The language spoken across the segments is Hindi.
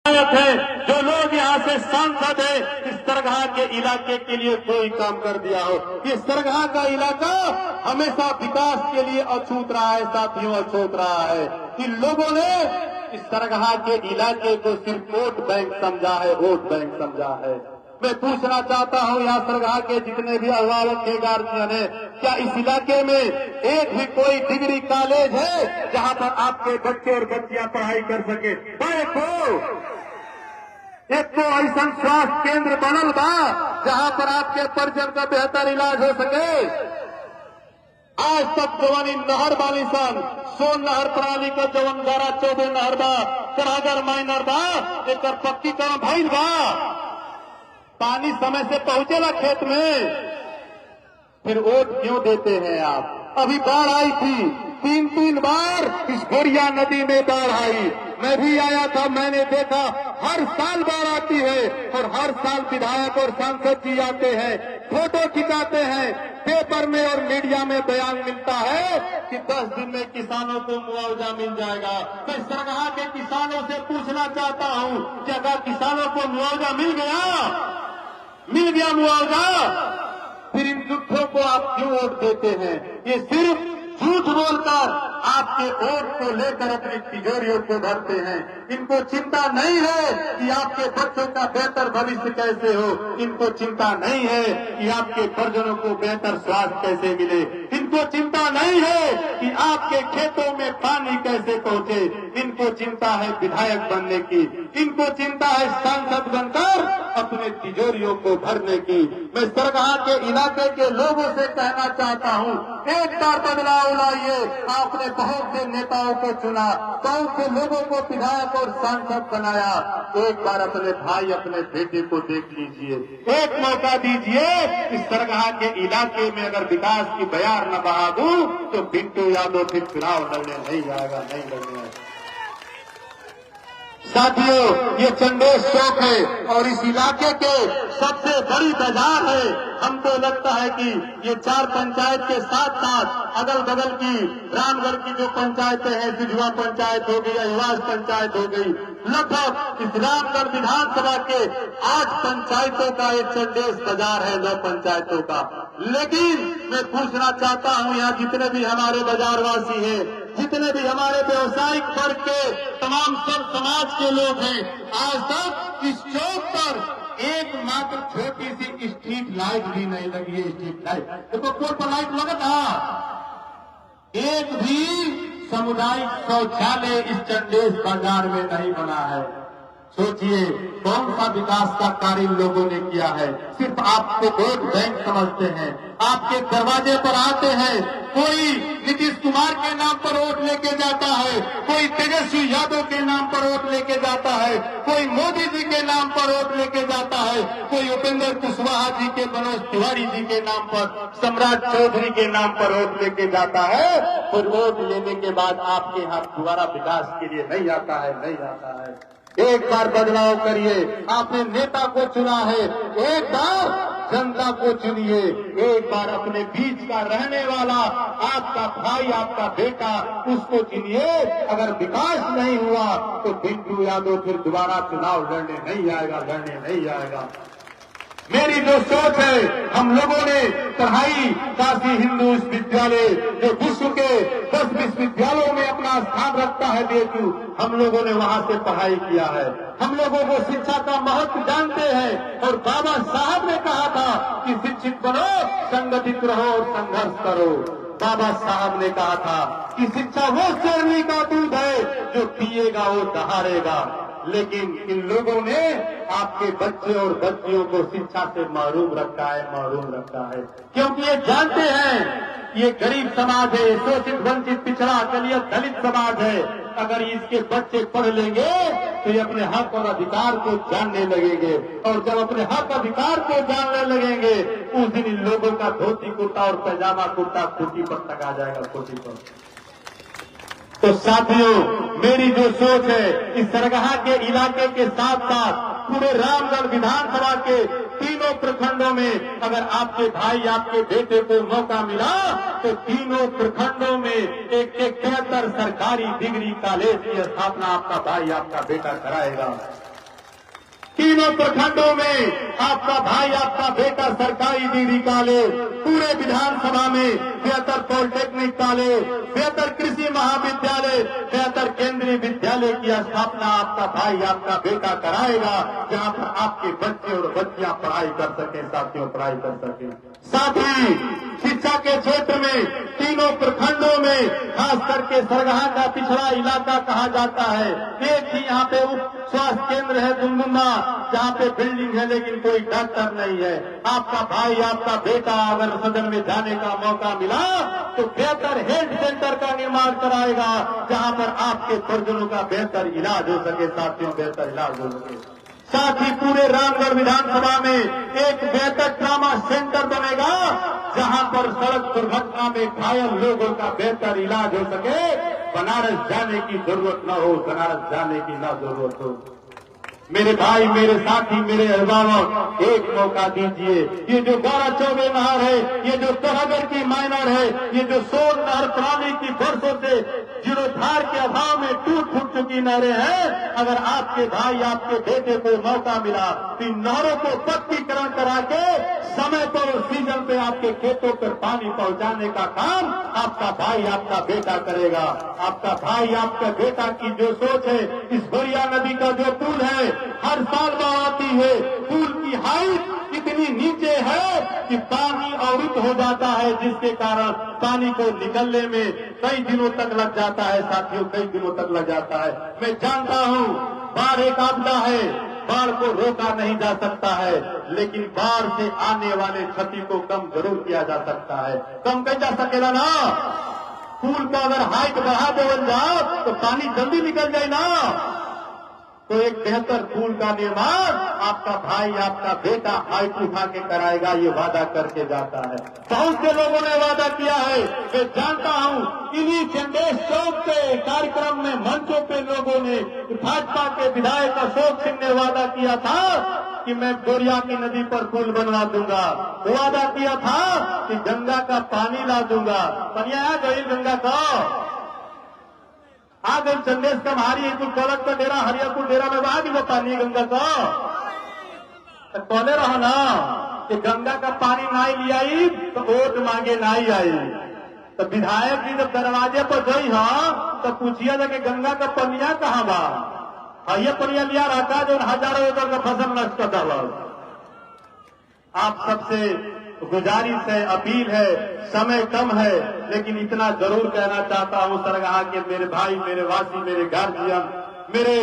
है जो लोग यहाँ से सांसद है इस सरगाह के इलाके के लिए कोई काम कर दिया हो। ये सरगाह का इलाका हमेशा विकास के लिए अछूत रहा है साथियों, अछूत रहा है। इन लोगों ने इस सरगाह के इलाके को सिर्फ वोट बैंक समझा है, वोट बैंक समझा है। मैं पूछना चाहता हूँ यहाँ सरगाह के जितने भी अभिभावक के गार्जियन है, क्या इस इलाके में एक भी कोई डिग्री कॉलेज है जहाँ पर आपके बच्चे और बच्चियां पढ़ाई कर सके? एक तो ऐसा स्वास्थ्य केंद्र बनल बा जहाँ पर आपके परिजन का बेहतर इलाज हो सके। आज तक जवानी नहर बानी सन सोन नहर प्रणाली का जवन 12-14 नहर बा, करागर माइनर बा, एक पक्कीकरण भइल बा, पानी समय से पहुंचेला खेत में, फिर वोट क्यों देते हैं आप? अभी बाढ़ आई थी, 3 बार इस घोड़िया नदी में बाढ़ आई। मैं भी आया था, मैंने देखा हर साल बाढ़ आती है और हर साल विधायक और सांसद जी आते हैं, फोटो खिंचाते हैं, पेपर में और मीडिया में बयान मिलता है कि 10 दिन में किसानों को मुआवजा मिल जाएगा। मैं सरगाह के किसानों से पूछना चाहता हूँ कि अगर किसानों को मुआवजा मिल गया मुआवजा, फिर इन झूठों को आप क्यों वोट देते हैं? ये सिर्फ झूठ बोलकर आपके वोट को लेकर अपनी तिजोरियों को भरते हैं। इनको चिंता नहीं है कि आपके बच्चों का बेहतर भविष्य कैसे हो, इनको चिंता नहीं है कि आपके परिजनों को बेहतर स्वास्थ्य कैसे मिले, इनको चिंता नहीं है कि आपके खेतों में पानी कैसे पहुंचे, इनको चिंता है विधायक बनने की, इनको चिंता है सांसद बनकर अपने तिजोरियों को भरने की। मैं सरगाह के इलाके के लोगों से कहना चाहता हूँ, एक बार बदलाव लाइए। आपने बहुत से नेताओं को चुना, बहुत से लोगों को विधायक और सांसद बनाया, एक बार अपने भाई अपने बेटे को देख लीजिए, एक मौका दीजिए। इस सरगाह के इलाके में अगर विकास की बयार न बहा दूं तो पिंटू यादव फिर चुनाव लड़ने नहीं जाएगा, नहीं लड़ने। साथियों, ये चंदेश चौक है और इस इलाके के सबसे बड़ी बाजार है। हमको लगता है कि ये 4 पंचायत के साथ साथ अगल बगल की रामगढ़ की जो पंचायतें हैं, सिजुआ पंचायत हो गई, अहिवास पंचायत हो गई, लगभग इस रामगढ़ विधानसभा के 8 पंचायतों का एक चंदेश बाजार है, 9 पंचायतों का। लेकिन मैं पूछना चाहता हूँ, यहाँ जितने भी हमारे बाजारवासी हैं, जितने भी हमारे व्यवसायिक वर्ग के तमाम सब समाज के लोग हैं, आज तक इस चौक पर एक मात्र छोटी सी स्ट्रीट लाइट भी नहीं लगी है। स्ट्रीट लाइट देखो, कोर्ट पर लाइट लगा था, एक भी सामुदायिक शौचालय इस चंदेश बाजार में नहीं बना है। सोचिए कौन सा विकास का कार्य इन लोगों ने किया है। सिर्फ आपको वोट बैंक समझते हैं, आपके दरवाजे पर आते हैं, कोई नीतीश कुमार के नाम पर वोट लेके जाता है, कोई तेजस्वी यादव के नाम पर वोट लेके जाता है, कोई मोदी जी के नाम पर वोट लेके जाता है, कोई उपेंद्र कुशवाहा जी के, मनोज तिवारी जी के नाम पर, सम्राट चौधरी के नाम पर वोट लेके जाता है। फिर वोट लेने के बाद आपके यहाँ दोबारा विकास के लिए नहीं आता है, नहीं आता है। एक बार बदलाव करिए। आपने नेता को चुना है, एक बार जनता को चुनिए, एक बार अपने बीच का रहने वाला आपका भाई, आपका बेटा, उसको चुनिए। अगर विकास नहीं हुआ तो पिंटू यादव फिर दोबारा चुनाव लड़ने नहीं आएगा, लड़ने नहीं आएगा। मेरी जो सोच है, हम लोगों ने पढ़ाई काशी हिंदू विश्वविद्यालय जो विश्व के 10 विश्वविद्यालयों में अपना स्थान रखता है देशू, हम लोगों ने वहां से पढ़ाई किया है। हम लोगों को शिक्षा का महत्व जानते हैं और बाबा साहब ने कहा था कि शिक्षित बनो, संगठित रहो और संघर्ष करो। बाबा साहब ने कहा था कि शिक्षा वो शेरनी का दूध है जो पिएगा वो दहाड़ेगा। लेकिन इन लोगों ने आपके बच्चे और बच्चियों को शिक्षा से महरूम रखा है, महरूम रखा है, क्योंकि ये जानते हैं ये गरीब समाज है, शोषित वंचित पिछड़ा दलित समाज है। अगर इसके बच्चे पढ़ लेंगे तो ये अपने हक और अधिकार को जानने लगेंगे, और जब अपने हक अधिकार को जानने लगेंगे उस दिन इन लोगों का धोती कुर्ता और पैजामा कुर्ता खूंटी पर टंगा जाएगा, खूंटी पर। तो साथियों, मेरी जो सोच है, इस सरगाह के इलाके के साथ साथ पूरे रामगढ़ विधानसभा के तीनों प्रखंडों में अगर आपके भाई, आपके बेटे को मौका मिला तो तीनों प्रखंडों में एक बेहतर सरकारी डिग्री कॉलेज की स्थापना आपका भाई, आपका बेटा कराएगा। तीनों प्रखंडों में आपका भाई आपका बेटा सरकारी डिग्री कॉलेज, पूरे विधानसभा में बेहतर पॉलिटेक्निक कॉलेज, बेहतर कृषि महाविद्यालय, बेहतर केंद्रीय विद्यालय की स्थापना आपका भाई आपका बेटा कराएगा, जहां पर आपके बच्चे और बच्चियां पढ़ाई कर सकें, साथियों पढ़ाई कर सकें। साथ ही शिक्षा के क्षेत्र में तीनों प्रखंडों में खास करके सरगहा का पिछड़ा इलाका कहा जाता है, एक ही यहाँ पे उप स्वास्थ्य केंद्र है दुमदुमा, जहाँ पे बिल्डिंग है लेकिन कोई डॉक्टर नहीं है। आपका भाई आपका बेटा अगर सदन में जाने का मौका मिला तो बेहतर हेल्थ सेंटर का निर्माण कराएगा, जहाँ पर आपके परिजनों का बेहतर इलाज हो सके, साथियों बेहतर इलाज हो सके। साथ ही पूरे रामगढ़ विधानसभा में एक बेहतर ट्रामा सेंटर बनेगा, जहां पर सड़क दुर्घटना में घायल लोगों का बेहतर इलाज हो सके, बनारस जाने की जरूरत न हो, बनारस जाने की न जरूरत हो। मेरे भाई मेरे साथी मेरे अभिभावक एक मौका दीजिए। ये जो गौरा चौबे नहर है, ये जो तोहगढ़ की माइनर है, ये जो सोन नहर पुरानी की बरसों से जीर्णोद्धार के अभाव में टूट फूट चुकी नहरें हैं, अगर आपके भाई आपके बेटे को मौका मिला तो इन नहरों को पक्कीकरण करा के समय पर और सीजन पे आपके खेतों पर पानी पहुंचाने का काम आपका भाई आपका बेटा करेगा। आपका भाई आपका बेटा की जो सोच है, इस बोरिया नदी का जो पुल है हर साल बाढ़ आती है, पुल की हाइट इतनी नीचे है कि पानी अवरुद्ध हो जाता है, जिसके कारण पानी को निकलने में कई दिनों तक लग जाता है, साथियों कई दिनों तक लग जाता है। मैं जानता हूँ बाढ़ एक आपदा है, बाढ़ को रोका नहीं जा सकता है, लेकिन बाढ़ से आने वाले क्षति को कम जरूर किया जा सकता है। कम कर जा सकेगा ना, पुल को अगर हाइट बढ़ा देवल जाओ तो पानी जल्दी निकल जाए ना। तो एक बेहतर पुल का निर्माण आपका भाई आपका बेटा हाइट उठा के कराएगा, ये वादा करके जाता है। बहुत से लोगों ने वादा किया है, मैं जानता हूँ इन्हीं चंदेश चौक के कार्यक्रम में मंचों पे लोगों ने, भाजपा के विधायक अशोक सिंह ने वादा किया था कि मैं बोरिया की नदी पर पुल बनवा दूंगा, वादा किया था कि गंगा का पानी ला दूंगा। पनिया गई गंगा का आ गई चंदेश का भारी कुल कलक का डेरा हरियापुर डेरा में बहा वो पानी गंगा का कौले रहा ना कि गंगा का पानी नाई लियाई तो वोट मांगे नाई आई। तो विधायक जी जब दरवाजे पर गई हाँ तो पूछिया था कि गंगा का पनिया कहाँ बा, ये पनिया लिया रखा जो हजारों एकड़ का फसल नष्ट कर डाला। आप सबसे गुजारिश है, अपील है, समय कम है, लेकिन इतना जरूर कहना चाहता हूं सरगहा के मेरे भाई मेरे वासी मेरे गार्जियन, मेरे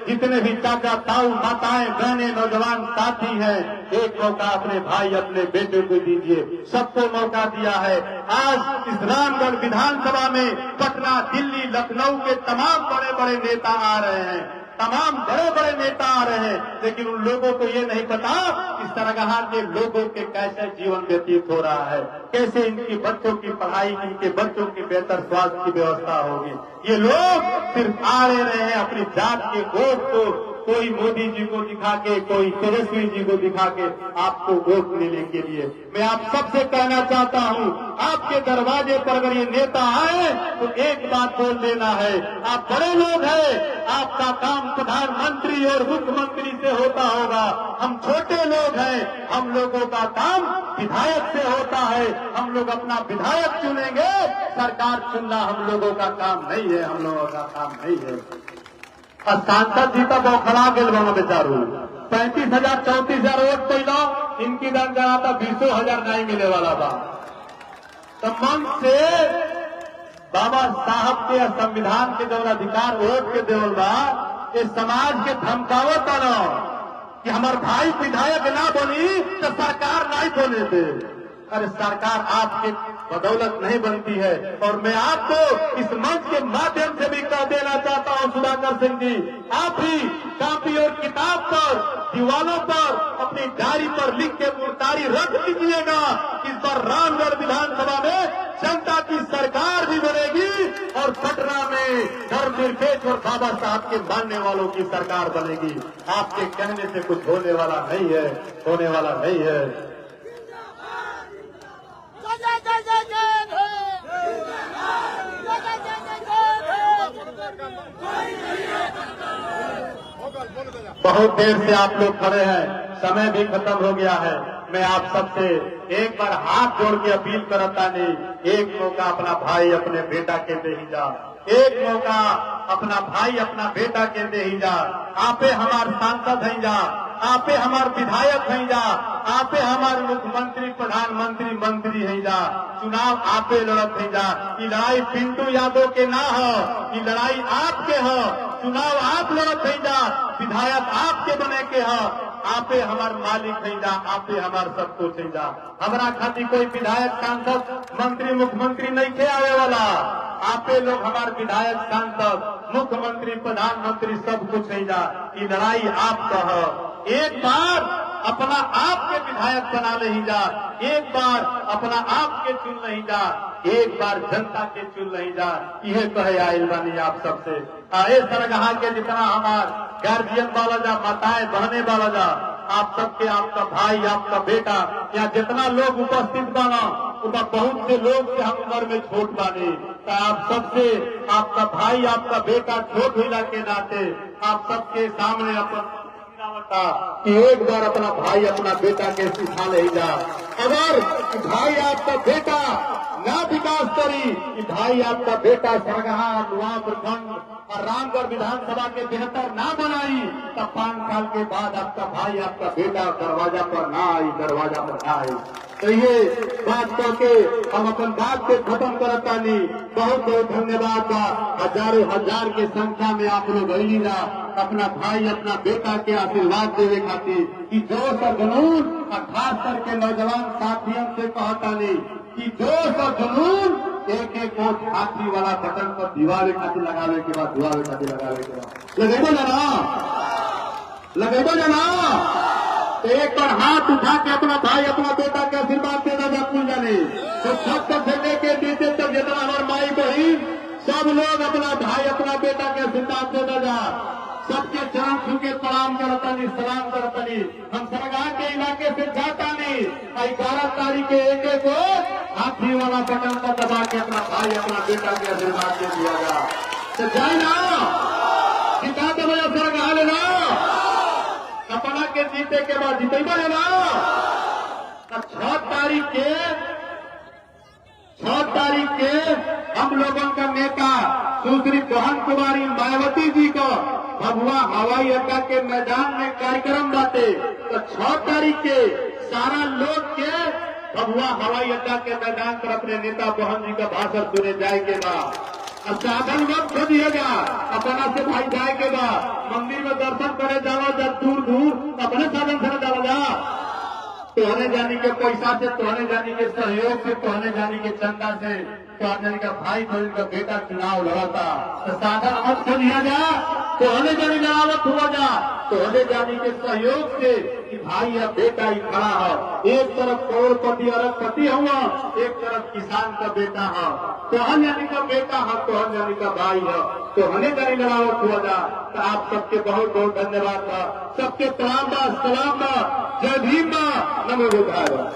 जितने भी चाचा ताऊ माताएं बहनें नौजवान साथी हैं, एक मौका अपने भाई अपने बेटे को दीजिए। सबको मौका दिया है। आज इस रामगढ़ विधानसभा में पटना दिल्ली लखनऊ के तमाम बड़े बड़े नेता आ रहे हैं, तमाम बड़े बड़े नेता आ रहे हैं, लेकिन उन लोगों को ये नहीं पता कि सरगहा के लोगों के कैसे जीवन व्यतीत हो रहा है, कैसे इनकी बच्चों की पढ़ाई, इनके बच्चों की बेहतर स्वास्थ्य की व्यवस्था होगी। ये लोग सिर्फ आ रहे हैं अपनी जात के वोट को, कोई मोदी जी को दिखा के, कोई तेजस्वी जी को दिखा के आपको वोट लेने के लिए। मैं आप सबसे कहना चाहता हूं, आपके दरवाजे पर अगर ये नेता आए तो एक बात बोल देना है, आप बड़े लोग हैं, आपका काम प्रधानमंत्री और मुख्यमंत्री से होता होगा, हम छोटे लोग हैं, हम लोगों का काम विधायक से होता है, हम लोग अपना विधायक चुनेंगे, सरकार चुनना हम लोगों का काम नहीं है, हम लोगों का काम नहीं है। सांसद जी का बौखला गेल बा बेचारू 35,000 34,000 वोट पैदा, इनकी दर जरा था 20,000 नहीं मिले वाला बा। तो मन से बाबा साहब के संविधान के जो अधिकार वोट के देवल बा, ये समाज के धमकावत न कि हमार भाई विधायक ना बनी तो सरकार नहीं बने दे। अरे सरकार आपके बदौलत नहीं बनती है। और मैं आपको इस मंच के माध्यम से भी कह देना चाहता हूं सुधाकर सिंह जी, आप भी कापी और किताब पर, दीवालों पर, अपनी डायरी पर लिख के मुर्तारी रख दीजिएगा। इस बार रामगढ़ विधानसभा में जनता की सरकार भी बनेगी और पटना में धर्मनिरपेक्ष और बाबा साहब के मानने वालों की सरकार बनेगी। आपके कहने से कुछ होने वाला नहीं है, होने वाला नहीं है। बहुत देर से आप लोग खड़े हैं, समय भी खत्म हो गया है। मैं आप सबसे एक बार हाथ जोड़ के अपील करता नहीं, एक मौका अपना भाई अपने बेटा के दे ही जा, एक मौका अपना भाई अपना बेटा के दे ही जा। आपे हमार सांसद हैं जा, आपे हमार विधायक हैं जा, आपे हमारे मुख्यमंत्री प्रधानमंत्री मंत्री हैं जा। चुनाव आपे लड़त हैं जा। ये लड़ाई पिंटू यादव के ना हो, ये लड़ाई आपके हो। चुनाव आप लड़त हैं जा, विधायक आपके बने के हो। आपे हमार मालिक हैं जा, आपे हमार सब कुछ हैं जा। हमारा खातिर कोई विधायक सांसद मंत्री मुख्यमंत्री नहीं थे आवे वाला। आपे लोग हमारे विधायक सांसद मुख्यमंत्री प्रधानमंत्री सब कुछ नहीं जा। ये लड़ाई आपका है। एक बार अपना आप के विधायक बना ले ही जा, एक बार अपना आप के चुन नहीं जा, एक बार जनता के चुन नहीं जा। यह कहे आयल बानी आप सबसे। आए सरगहा के जितना हमार गार्जियन वाला जा, माताएं बहने वाला जा, आप सबके, आपका भाई आपका बेटा, या जितना लोग उपस्थित बना उनका बहुत से लोग से हम उम्र में छोट बाने। तो आप सबसे, आपका भाई आपका बेटा छोट होने के नाते आप सबके सामने अपन कि एक बार अपना भाई अपना बेटा के सिखा ले जा। अगर भाई आपका बेटा ना विकास करी, भाई आपका बेटा सरगहा नुआ प्रखंड और रामगढ़ विधानसभा के बेहतर ना बनाई, तब 5 साल के बाद आपका भाई आपका बेटा दरवाजा पर ना आई, दरवाजा पर ना आई। तो ये बात करके हम अपन बात को खत्म करता नहीं। बहुत बहुत धन्यवाद बा। हजारों हजार के संख्या में आप लोग गई ना अपना भाई अपना बेटा के आशीर्वाद देवे खातिर कि जोश और जुनून, और खास करके नौजवान साथियों से कहता नहीं कि जोश और जुनून एक एक वोट हाथी वाला बटन पर दीवार खातिर लगावे के बाद दीवार खातिर लगावे के बाद लगेगा जाना। तो एक बार हाथ उठा के अपना भाई अपना बेटा के आशीर्वाद देना जा कुल जाने। तो छत से लेके नीचे तक जितना हमारे माई बहन सब लोग अपना भाई अपना बेटा के आशीर्वाद देना जा। सबके चरण छू के प्रणाम करता नहीं, सलाम करता नहीं। हम सरगहा के इलाके से जाता नहीं। 11 तारीख के एक एक हाथी वाला बटन पर दबा के अपना भाई अपना बेटा के आशीर्वाद दे दिया जा। तो जाए ना जिता दे बजा सरगहा लेना अपना के जीते के बाद जीतेगा है ना। 6 तारीख के हम लोगों का नेता सुश्री बहन कुमारी मायावती जी को भभुआ हवाई अड्डा के मैदान में कार्यक्रम बाटे। तो 6 तारीख के सारा लोग के भभुआ हवाई अड्डा के मैदान पर अपने नेता बहन जी का भाषण सुने जाए के बाद साधन मत खोजिएगा, अपना से भाई जाए के बाद मंदिर में दर्शन करे जाओ, जब दूर दूर अपने साधन से जाओ जा। तोहने जाने के पैसा से, तोहने जाने के सहयोग से, तोहने जाने के चंदा से, तोहने जाने का भाई बहन का बेटा चुनाव लड़ाता। तो साधन मत खोजिया जा, तोहने जाने लड़ावत हुआ जा, तोहने जाने के सहयोग से कि भाई या बेटा ही खड़ा है। एक तरफ करोड़पति अरबपति हुआ, एक तरफ किसान का बेटा है। तोहन जाने का बेटा है, तोहन जाने का भाई है, तोहने जाने लड़ावत हुआ जा। तो आप सबके बहुत बहुत धन्यवाद बा, सबके प्रणाम बा, सलाम बा, जय भीम बा, नमो बुद्धाय बा।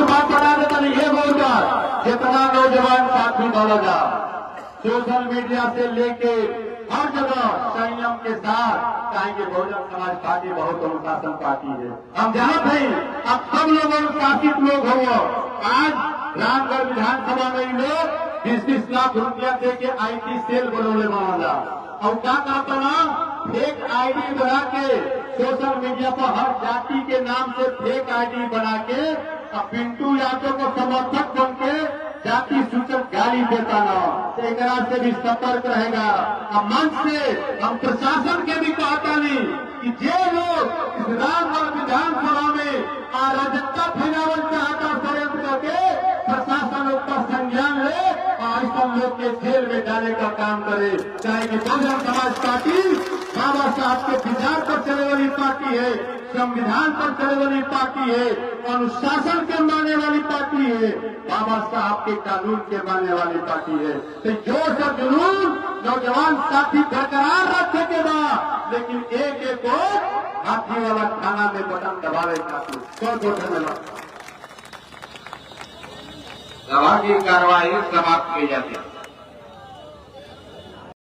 बात बता देता नहीं, ये बोलकर जितना नौजवान साथी बोला जा, सोशल मीडिया से लेके हर जगह संयम के साथ, कहेंगे बहुजन समाज पार्टी बहुत अनुशासन पार्टी है। हम जहाँ थे अब सब लोग अनुशासित लोग हो। आज रामगढ़ विधानसभा में लोग 20-20 लाख रुपया दे के IT सेल बनोले माना और क्या कहता ना, फेक ID बना के सोशल मीडिया पर हर जाति के नाम से फेक ID बना के पिंटू यादव को समर्थक बन के जाति सूचक गाली देता ना। तो एक से भी सतर्क रहेगा। अब मंच से हम प्रशासन के भी कहता नहीं कि जे लोग इस रामगढ़ विधानसभा में अराजकता फैलावल चाहता षड्यंत्र करके प्रशासन उसका संज्ञान ले और ऐसा लोग के जेल में जाने का काम करे। चाहे कि बहुजन समाज पार्टी बाबा साहब के विचार पर चले वाली पार्टी है, संविधान पर चले वाली पार्टी है, अनुशासन के मानने वाली पार्टी है, बाबा साहब के कानून के मानने वाली पार्टी है। तो जोश और जुनून नौजवान साथी बरकरार रखे के बाद, लेकिन एक एक को हाथी वाला खाना में बटन दबावे खाती। बहुत धन्यवाद। सभा की कार्यवाही समाप्त की जाती है।